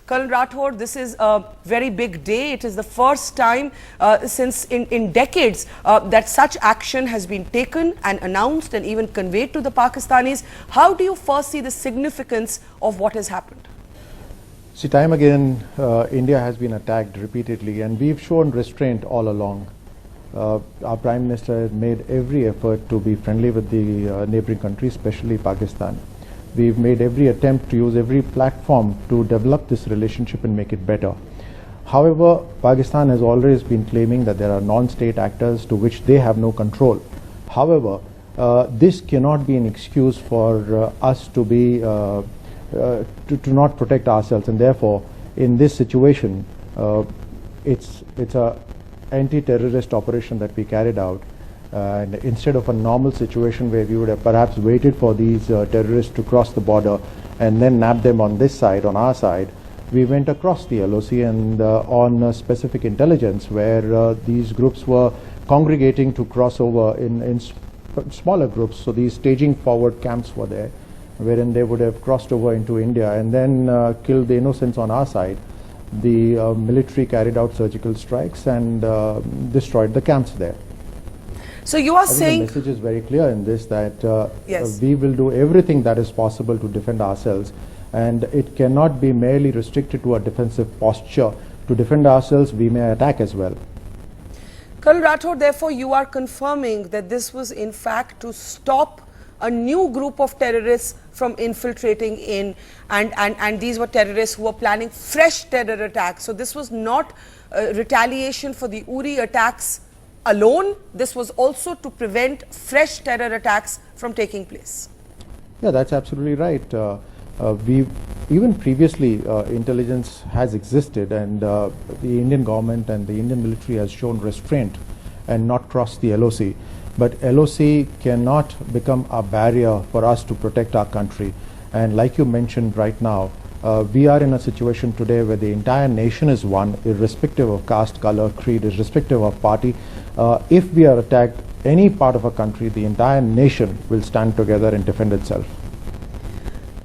Colonel Rathore, this is a very big day. It is the first time since in decades that such action has been taken and announced and even conveyed to the Pakistanis. How do you first see the significance of what has happened? See, time again, India has been attacked repeatedly, and we've shown restraint all along. Our Prime Minister has made every effort to be friendly with the neighboring countries, especially Pakistan. We've made every attempt to use every platform to develop this relationship and make it better. However, Pakistan has always been claiming that there are non-state actors to which they have no control. However, this cannot be an excuse for us to be to not protect ourselves, and therefore, in this situation, it's a anti-terrorist operation that we carried out. And instead of a normal situation where we would have perhaps waited for these terrorists to cross the border and then nab them on this side, on our side, we went across the LOC and on specific intelligence where these groups were congregating to cross over in smaller groups. So these staging forward camps were there, wherein they would have crossed over into India and then killed the innocents on our side. The military carried out surgical strikes and destroyed the camps there. So you are saying the message is very clear in this, that yes, we will do everything that is possible to defend ourselves, and it cannot be merely restricted to a defensive posture. To defend ourselves, we may attack as well. Colonel Rathore, therefore you are confirming that this was in fact to stop a new group of terrorists from infiltrating in, and these were terrorists who were planning fresh terror attacks. So this was not retaliation for the Uri attacks alone, this was also to prevent fresh terror attacks from taking place. Yeah, that's absolutely right. Even previously, intelligence has existed, and the Indian government and the Indian military has shown restraint and not crossed the LOC. But LOC cannot become a barrier for us to protect our country. And like you mentioned right now, we are in a situation today where the entire nation is one, irrespective of caste, color, creed, irrespective of party. If we are attacked, any part of a country, the entire nation will stand together and defend itself.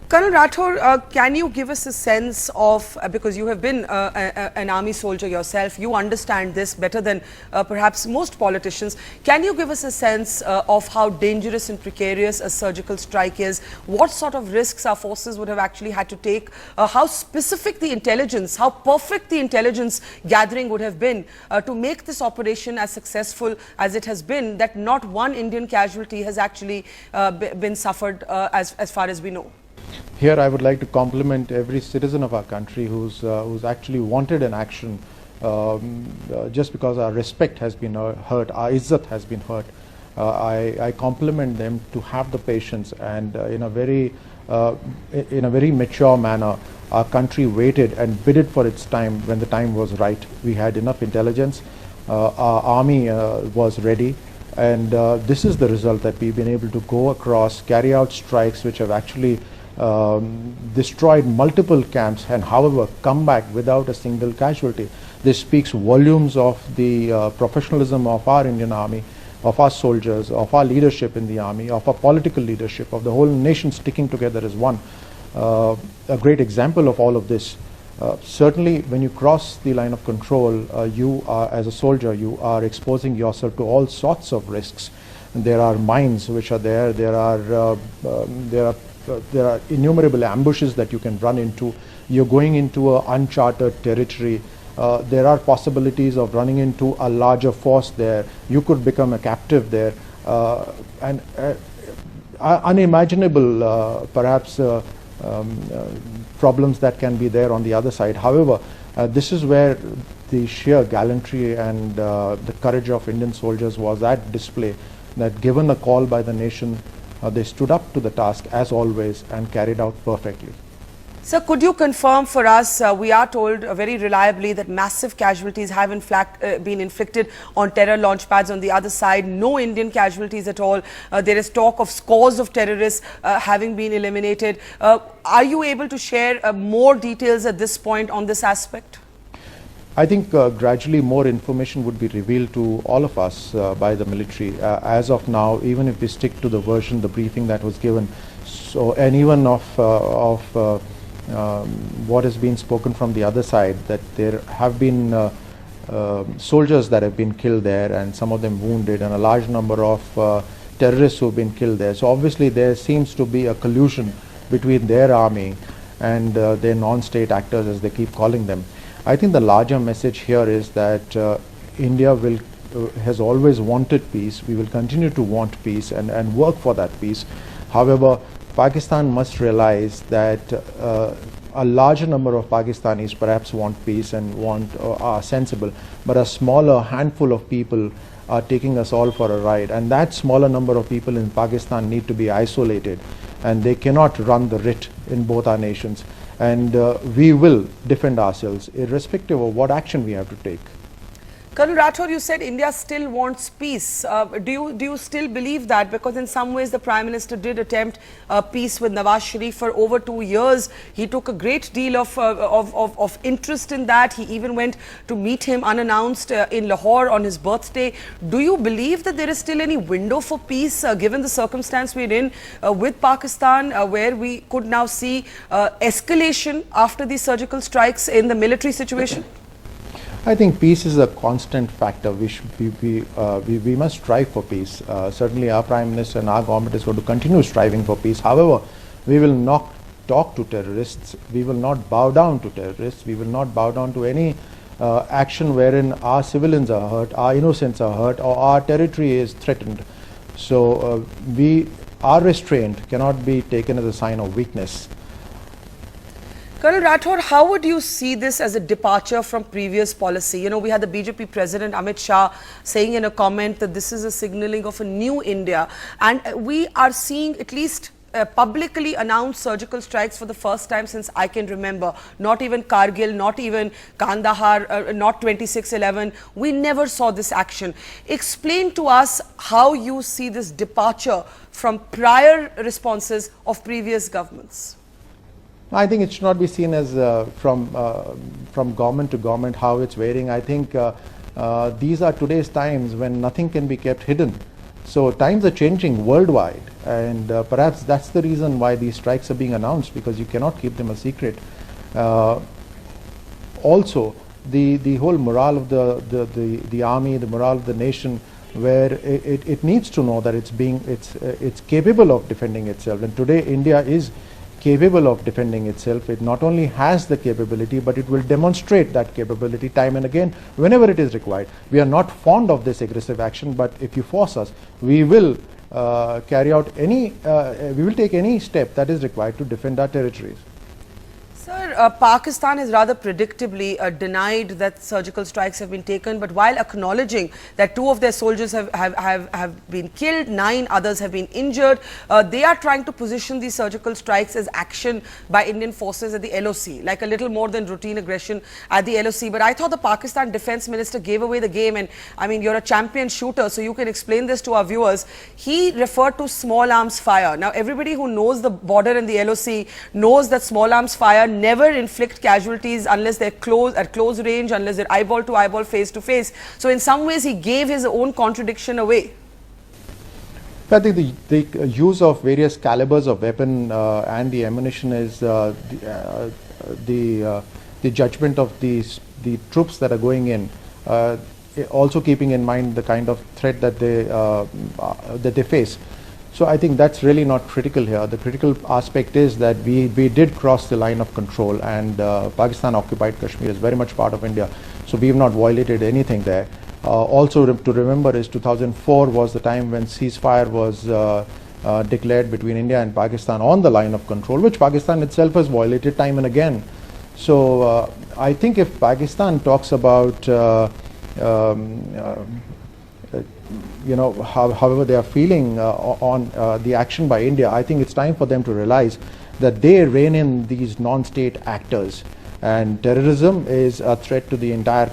Colonel Rathore, can you give us a sense of, because you have been an army soldier yourself, you understand this better than perhaps most politicians. Can you give us a sense of how dangerous and precarious a surgical strike is? What sort of risks our forces would have actually had to take? How specific the intelligence, how perfect the intelligence gathering would have been to make this operation as successful as it has been, that not one Indian casualty has actually been suffered as far as we know? Here I would like to compliment every citizen of our country who's actually wanted an action just because our respect has been hurt, our izzat has been hurt. I compliment them to have the patience, and in a very mature manner, our country waited and bided for its time when the time was right. We had enough intelligence, our army was ready, and this is the result, that we've been able to go across, carry out strikes which have actually destroyed multiple camps, and however come back without a single casualty. This speaks volumes of the professionalism of our Indian Army, of our soldiers, of our leadership in the army, of our political leadership, of the whole nation sticking together as one. A great example of all of this. Certainly when you cross the line of control, you are, as a soldier, you are exposing yourself to all sorts of risks. There are mines which are there, there are innumerable ambushes that you can run into. You're going into an uncharted territory. There are possibilities of running into a larger force there. You could become a captive there. And unimaginable, perhaps, problems that can be there on the other side. However, this is where the sheer gallantry and the courage of Indian soldiers was at display, that given a call by the nation, they stood up to the task as always and carried out perfectly. Sir, could you confirm for us, we are told very reliably that massive casualties have in fact been inflicted on terror launch pads on the other side, no Indian casualties at all. There is talk of scores of terrorists having been eliminated. Are you able to share more details at this point on this aspect? I think gradually more information would be revealed to all of us by the military. As of now, even if we stick to the version, the briefing that was given, so and even of what has been spoken from the other side, that there have been soldiers that have been killed there and some of them wounded, and a large number of terrorists who have been killed there. So obviously there seems to be a collusion between their army and their non-state actors, as they keep calling them. I think the larger message here is that India has always wanted peace. We will continue to want peace and work for that peace. However, Pakistan must realize that a larger number of Pakistanis perhaps want peace and are sensible, but a smaller handful of people are taking us all for a ride, and that smaller number of people in Pakistan need to be isolated, and they cannot run the writ in both our nations. And we will defend ourselves irrespective of what action we have to take. Colonel Rathore, you said India still wants peace. Do you still believe that? Because in some ways the Prime Minister did attempt peace with Nawaz Sharif for over 2 years. He took a great deal of interest in that. He even went to meet him unannounced in Lahore on his birthday. Do you believe that there is still any window for peace given the circumstance we're in with Pakistan, where we could now see escalation after these surgical strikes in the military situation? I think peace is a constant factor. We must strive for peace. Certainly our Prime Minister and our government is going to continue striving for peace. However, we will not talk to terrorists. We will not bow down to terrorists. We will not bow down to any action wherein our civilians are hurt, our innocents are hurt, or our territory is threatened. So our restraint cannot be taken as a sign of weakness. Colonel Rathore, how would you see this as a departure from previous policy? You know, we had the BJP President Amit Shah saying in a comment that this is a signaling of a new India, and we are seeing at least publicly announced surgical strikes for the first time since I can remember. Not even Kargil, not even Kandahar, not 26/11. We never saw this action. Explain to us how you see this departure from prior responses of previous governments. I think it should not be seen as from government to government how it's varying. I think these are today's times when nothing can be kept hidden. So times are changing worldwide, and perhaps that's the reason why these strikes are being announced, because you cannot keep them a secret. Also, the whole morale of the army, the morale of the nation, where it needs to know that it's capable of defending itself, and today India is capable of defending itself. It not only has the capability, but it will demonstrate that capability time and again whenever it is required. We are not fond of this aggressive action, but if you force us, we will we will take any step that is required to defend our territories. Sir, Pakistan has rather predictably denied that surgical strikes have been taken, but while acknowledging that 2 of their soldiers have been killed, 9 others have been injured, they are trying to position these surgical strikes as action by Indian forces at the LOC, like a little more than routine aggression at the LOC. But I thought the Pakistan Defence Minister gave away the game, and I mean, you're a champion shooter, so you can explain this to our viewers. He referred to small arms fire. Now, everybody who knows the border and the LOC knows that small arms fire never inflict casualties unless they're at close range, unless they're eyeball to eyeball, face to face. So in some ways he gave his own contradiction away. I think the use of various calibers of weapon and the ammunition is the judgment of the troops that are going in, also keeping in mind the kind of threat that they face. So I think that's really not critical here. The critical aspect is that we did cross the line of control, and Pakistan occupied Kashmir is very much part of India. So we have not violated anything there. Also to remember is 2004 was the time when ceasefire was declared between India and Pakistan on the line of control, which Pakistan itself has violated time and again. So I think if Pakistan talks about however they are feeling on the action by India, I think it's time for them to realize that they rein in these non-state actors, and terrorism is a threat to the entire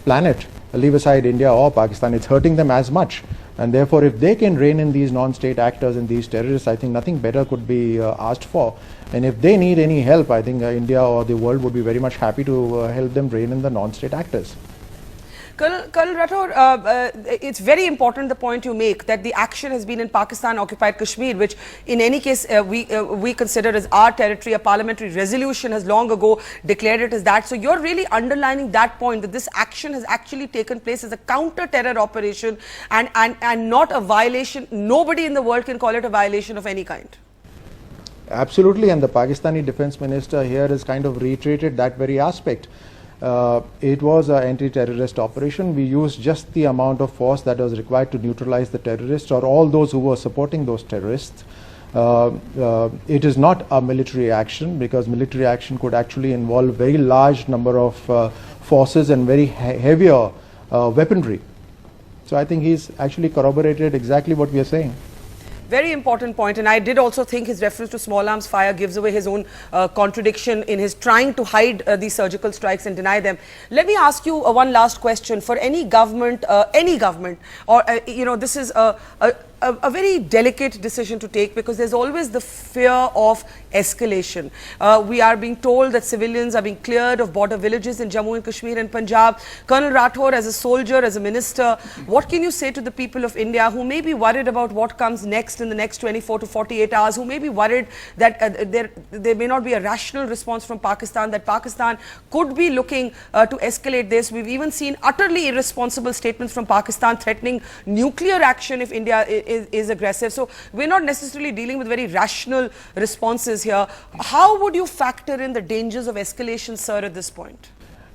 planet. Leave aside India or Pakistan, it's hurting them as much, and therefore if they can rein in these non-state actors and these terrorists, I think nothing better could be asked for. And if they need any help, I think India or the world would be very much happy to help them rein in the non-state actors. Colonel Rathore, it's very important the point you make that the action has been in Pakistan occupied Kashmir, which in any case we consider as our territory. A parliamentary resolution has long ago declared it as that. So you're really underlining that point, that this action has actually taken place as a counter-terror operation and not a violation. Nobody in the world can call it a violation of any kind. Absolutely, and the Pakistani defense minister here has kind of reiterated that very aspect. It was an anti-terrorist operation. We used just the amount of force that was required to neutralize the terrorists or all those who were supporting those terrorists. It is not a military action, because military action could actually involve very large number of forces and very heavier weaponry. So I think he's actually corroborated exactly what we are saying. Very important point, and I did also think his reference to small arms fire gives away his own contradiction in his trying to hide these surgical strikes and deny them. Let me ask you one last question. For any government, or this is a very delicate decision to take, because there's always the fear of escalation. We are being told that civilians are being cleared of border villages in Jammu and Kashmir and Punjab. Colonel Rathore, as a soldier, as a minister, what can you say to the people of India who may be worried about what comes next in the next 24 to 48 hours, who may be worried that there may not be a rational response from Pakistan, that Pakistan could be looking to escalate this? We've even seen utterly irresponsible statements from Pakistan threatening nuclear action if India is aggressive. So we're not necessarily dealing with very rational responses here. How would you factor in the dangers of escalation, sir, at this point?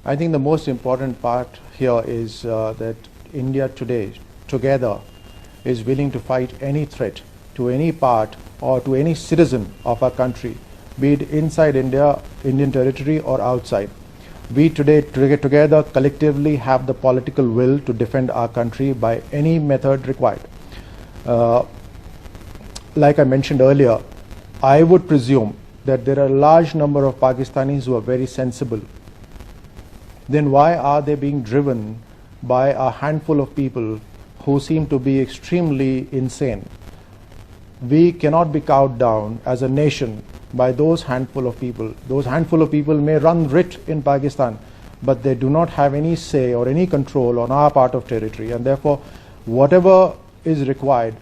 I think the most important part here is that India today, together, is willing to fight any threat to any part or to any citizen of our country, be it inside India, Indian territory, or outside. We today together collectively have the political will to defend our country by any method required. Like I mentioned earlier, I would presume that there are a large number of Pakistanis who are very sensible. Then why are they being driven by a handful of people who seem to be extremely insane? We cannot be cowed down as a nation by those handful of people. Those handful of people may run riot in Pakistan, but they do not have any say or any control on our part of territory, and therefore whatever is required,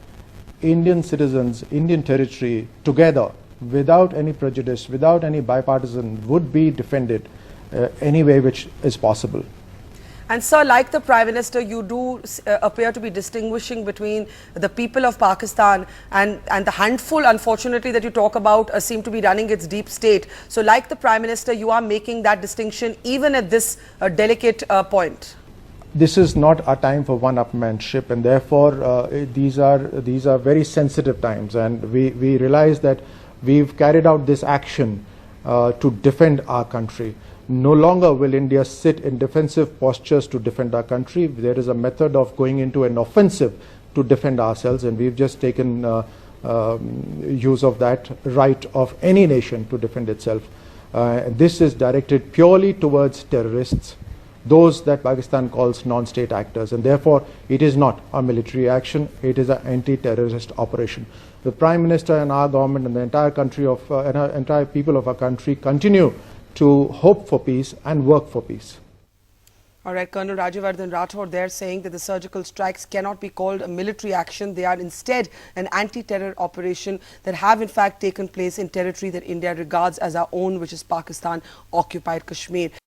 Indian citizens, Indian territory together, without any prejudice, without any bipartisan, would be defended any way which is possible. And sir, like the Prime Minister, you do appear to be distinguishing between the people of Pakistan and the handful, unfortunately, that you talk about seem to be running its deep state. So like the Prime Minister, you are making that distinction even at this delicate point. This is not a time for one-upmanship, and therefore these are very sensitive times, and we realize that we've carried out this action to defend our country. No longer will India sit in defensive postures to defend our country. There is a method of going into an offensive to defend ourselves, and we've just taken use of that right of any nation to defend itself. This is directed purely towards terrorists, those that Pakistan calls non-state actors, and therefore it is not a military action, it is an anti-terrorist operation. The Prime Minister and our government and the entire country of entire people of our country continue to hope for peace and work for peace. All right, Colonel Rajyavardhan Rathore there saying that the surgical strikes cannot be called a military action. They are instead an anti-terror operation that have in fact taken place in territory that India regards as our own, which is Pakistan occupied Kashmir.